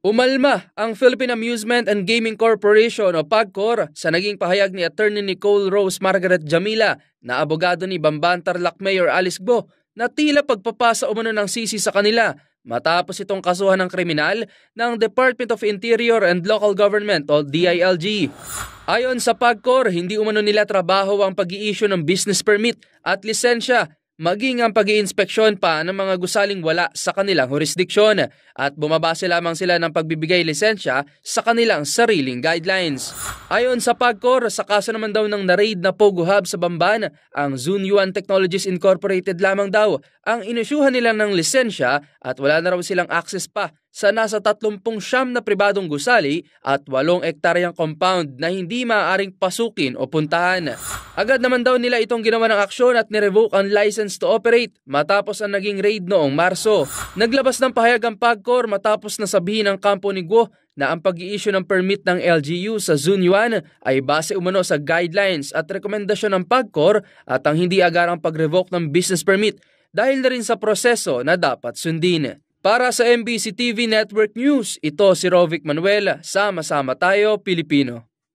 Umalma ang Philippine Amusement and Gaming Corporation o PAGCOR sa naging pahayag ni Attorney Nicole Rose Margaret Jamila na abogado ni Bamban Tarlac Mayor Alice Go na tila pagpapasa umano ng sisi sa kanila matapos itong kasuhan ng kriminal ng Department of Interior and Local Government o DILG. Ayon sa PAGCOR, hindi umano nila trabaho ang pag-i-issue ng business permit at lisensya, maging ang pag-iinspeksyon pa ng mga gusaling wala sa kanilang jurisdiksyon at bumabase lamang sila ng pagbibigay lisensya sa kanilang sariling guidelines. Ayon sa PAGCOR, sa kaso naman daw ng na-raid na Pogo Hub sa Bamban, ang Zunyuan Technologies Incorporated lamang daw ang inisyuhan nila ng lisensya at wala na raw silang access pa sa nasa 30 na pribadong gusali at 8 ektaryang compound na hindi maaaring pasukin o puntahan. Agad naman daw nila itong ginawa ng aksyon at nirevoke ang license to operate matapos ang naging raid noong Marso. Naglabas ng pahayag ang PAGCOR matapos na sabihin ng kampo ni Guo na ang pag-i-issue ng permit ng LGU sa Zunyuan ay base umano sa guidelines at rekomendasyon ng PAGCOR at ang hindi agarang pag-revoke ng business permit dahil na rin sa proseso na dapat sundin. Para sa MBC TV Network News, ito si Rovic Manuel, sama-sama tayo Pilipino.